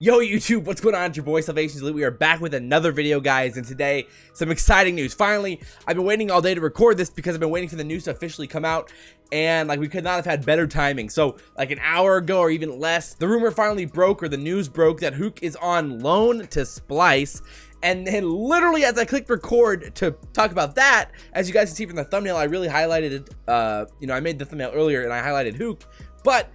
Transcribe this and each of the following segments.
Yo YouTube, what's going on? It's your boy SalvationsElite. We are back with another video, guys, and today some exciting news. Finally, I've been waiting all day to record this because I've been waiting for the news to officially come out, and we could not have had better timing. So like an hour ago or even less, the rumor finally broke, or the news broke, that Huke is on loan to Splyce. And then literally as I clicked record to talk about that, as you guys can see from the thumbnail, I really highlighted it. I made the thumbnail earlier and I highlighted Huke, but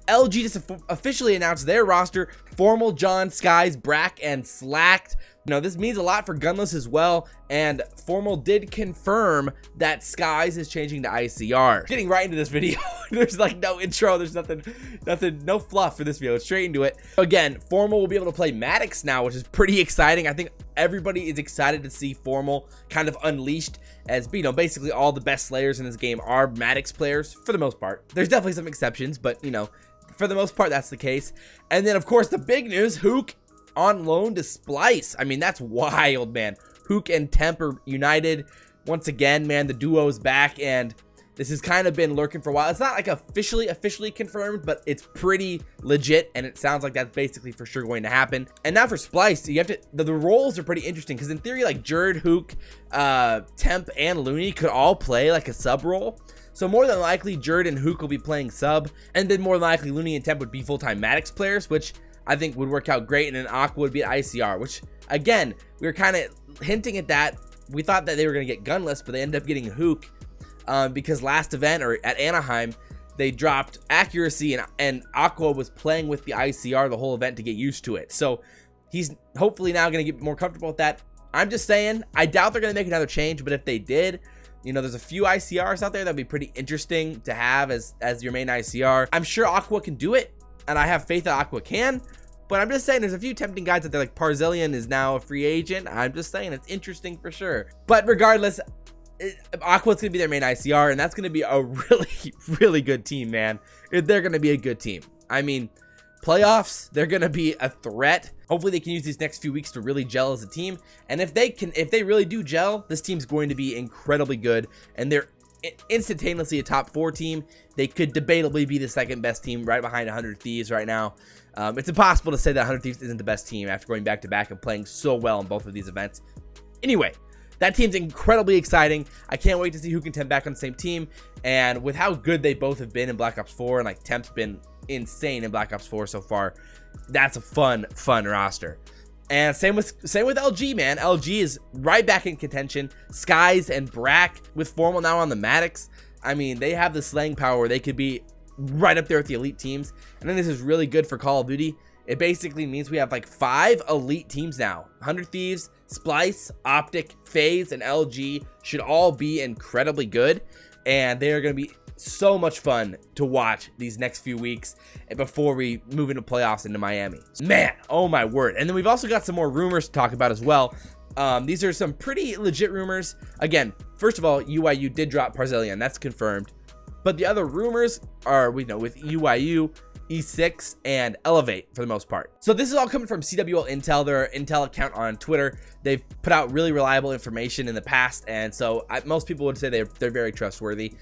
LG just officially announced their roster: Formal, John, Skyz, Brack, and Slacked. This means a lot for Gunless as well, and Formal did confirm that Skyz is changing to ICR. Getting right into this video, there's like no intro, there's nothing, no fluff for this video, straight into it. Again, Formal will be able to play Maddox now, which is pretty exciting. I think everybody is excited to see Formal kind of unleashed, as basically all the best slayers in this game are Maddox players for the most part. There's definitely some exceptions, but for the most part, that's the case. And then, of course, the big news: Huke on loan to Splyce. I mean, that's wild, man. Huke and Temp are united once again, man. The duo is back, and this has kind of been lurking for a while. It's not like officially confirmed, but it's pretty legit, and it sounds like that's basically for sure going to happen. And now for Splyce, you have to, the roles are pretty interesting, because in theory, like Jerd, Huke, Temp, and Looney could all play like a sub role. So more than likely, Jerd and Huke will be playing sub, and then more than likely, Looney and Temp would be full-time Maddox players, which I think would work out great, and then Aqua would be at ICR, which, again, we were kind of hinting at that. We thought that they were going to get Gunless, but they ended up getting Huke, because last event, or at Anaheim, they dropped accuracy, and Aqua was playing with the ICR the whole event to get used to it. So he's hopefully now going to get more comfortable with that. I'm just saying, I doubt they're going to make another change, but if they did, there's a few ICRs out there that'd be pretty interesting to have as your main ICR. I'm sure Aqua can do it, and I have faith that Aqua can, but I'm just saying there's a few tempting guys out there, like Parzelion is now a free agent. I'm just saying it's interesting for sure. But regardless, Aqua's gonna be their main ICR, and that's gonna be a really good team, man. They're gonna be a good team. I mean, playoffs, they're gonna be a threat. Hopefully they can use these next few weeks to really gel as a team, and if they really do gel, this team's going to be incredibly good, and they're instantaneously a top 4 team. They could debatably be the second best team, right behind 100 Thieves right now. It's impossible to say that 100 Thieves isn't the best team after going back to back and playing so well in both of these events. Anyway, that team's incredibly exciting. I can't wait to see who can Temp back on the same team, and with how good they both have been in Black Ops 4, and like Temp's been insane in Black Ops 4 so far, that's a fun roster. And same with LG, man. LG is right back in contention. Skyz and Brack with Formal now on the Maddox. I mean, they have the slaying power where they could be right up there with the elite teams. And then this is really good for Call of Duty. It basically means we have like 5 elite teams now. 100 Thieves, Splyce, Optic, FaZe, and LG should all be incredibly good, and they are going to be so much fun to watch these next few weeks before we move into playoffs into Miami. Man, oh my word. And then we've also got some more rumors to talk about as well. These are some pretty legit rumors. Again, first of all, UYU did drop Parzelion. That's confirmed. But the other rumors are, with UYU, E6, and Elevate for the most part. So this is all coming from CWL Intel, their Intel account on Twitter. They've put out really reliable information in the past, and so most people would say they're very trustworthy.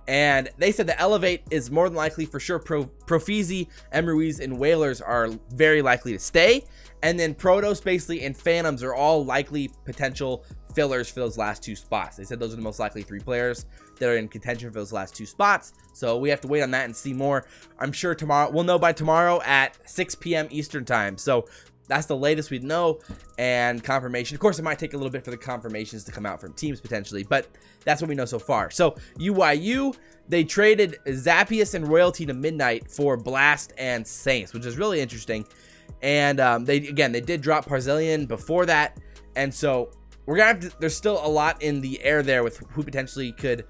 And they said that Elevate is more than likely for sure. Profizi, Emruiz, and Whalers are very likely to stay. And then Protos, basically, and Phantoms are all likely potential fillers for those last 2 spots. They said those are the most likely 3 players that are in contention for those last 2 spots. So we have to wait on that and see more. I'm sure tomorrow, we'll know by tomorrow at 6 p.m. Eastern time. So that's the latest we'd know, and confirmation. Of course, it might take a little bit for the confirmations to come out from teams potentially, but that's what we know so far. So UYU, they traded Zappius and Royalty to Midnight for Blast and Saints, which is really interesting. And they did drop Parzelion before that, and so we're gonna have to, there's still a lot in the air there with who potentially could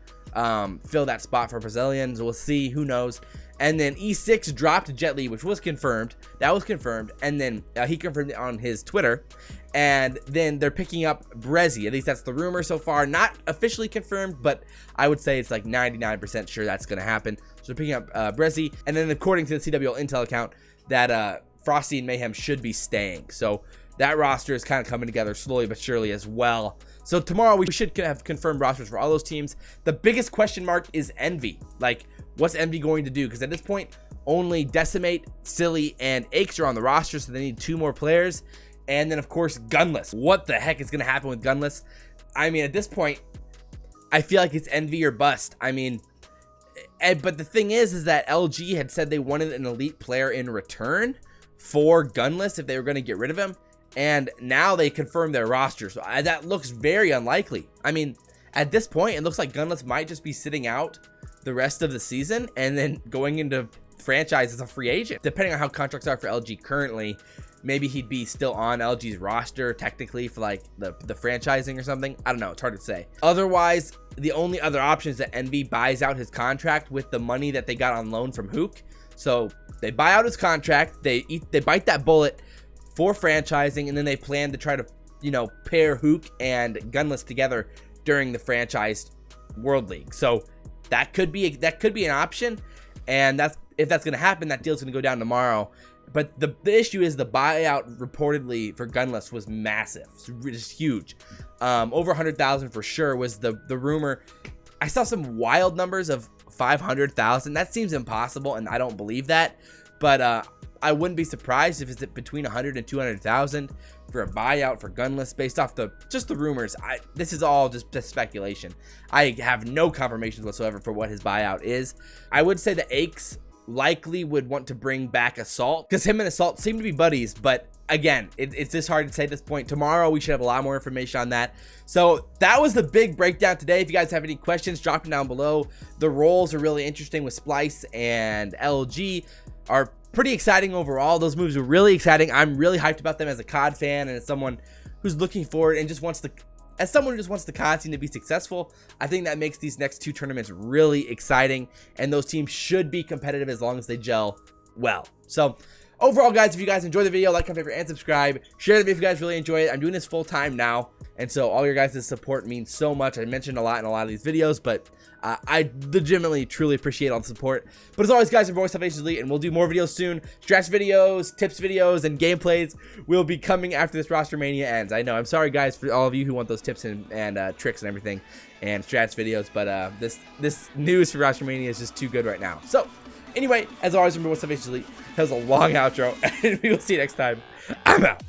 fill that spot for Parzelion. So we'll see, who knows. And then E6 dropped JetLi, which was confirmed. That was confirmed. And then he confirmed it on his Twitter. And then they're picking up Brezzy. At least that's the rumor so far. Not officially confirmed, but I would say it's like 99% sure that's going to happen. So they're picking up Brezzy. And then according to the CWL Intel account, that Frosty and Mayhem should be staying. So that roster is kind of coming together slowly but surely as well. So tomorrow we should have confirmed rosters for all those teams. The biggest question mark is Envy. Like, what's Envy going to do? Because at this point, only Decimate, Silly, and Aches are on the roster, so they need 2 more players. And then, of course, Gunless. What the heck is going to happen with Gunless? I mean, at this point, I feel like it's NV or bust. I mean, but the thing is that LG had said they wanted an elite player in return for Gunless if they were going to get rid of him. And now they confirmed their roster, so that looks very unlikely. I mean, at this point, it looks like Gunless might just be sitting out the rest of the season and then going into franchise as a free agent. Depending on how contracts are for LG currently, maybe he'd be still on LG's roster technically for like the franchising or something. I don't know. It's hard to say. Otherwise, the only other option is that NV buys out his contract with the money that they got on loan from Huke. So they buy out his contract. They bite that bullet for franchising, and then they plan to try to, you know, pair Huke and Gunless together during the franchised World League. So that could be an option, and if that's going to happen, that deal's going to go down tomorrow. But the issue is the buyout reportedly for Gunless was massive. It's just huge. Over 100,000 for sure was the rumor. I saw some wild numbers of 500,000. That seems impossible, and I don't believe that. But I wouldn't be surprised if it's between 100 and 200,000 for a buyout for Gunless based off just the rumors. This is all just speculation. I have no confirmations whatsoever for what his buyout is. I would say the Aches likely would want to bring back Assault because him and Assault seem to be buddies, but again, it's just hard to say at this point. Tomorrow we should have a lot more information on that. So that was the big breakdown today. If you guys have any questions, drop them down below. The roles are really interesting with Splyce and LG are pretty exciting overall. Those moves are really exciting. I'm really hyped about them as a COD fan and as someone who's looking forward and just wants the COD scene to be successful. I think that makes these next 2 tournaments really exciting, and those teams should be competitive as long as they gel well. So overall, guys, if you guys enjoyed the video, like, comment, favorite, and subscribe. Share the video if you guys really enjoy it. I'm doing this full time now, and so all your guys' support means so much. I mentioned a lot in a lot of these videos, but I legitimately, truly appreciate all the support. But as always, guys, your boy SalvationsElite, and we'll do more videos soon. Strats videos, tips videos, and gameplays will be coming after this ROSTERMANIA ends. I know. I'm sorry, guys, for all of you who want those tips and tricks and everything, and strats videos, but this news for ROSTERMANIA is just too good right now. So anyway, as always, remember what SalvationsElite. That was a long outro, and we will see you next time. I'm out.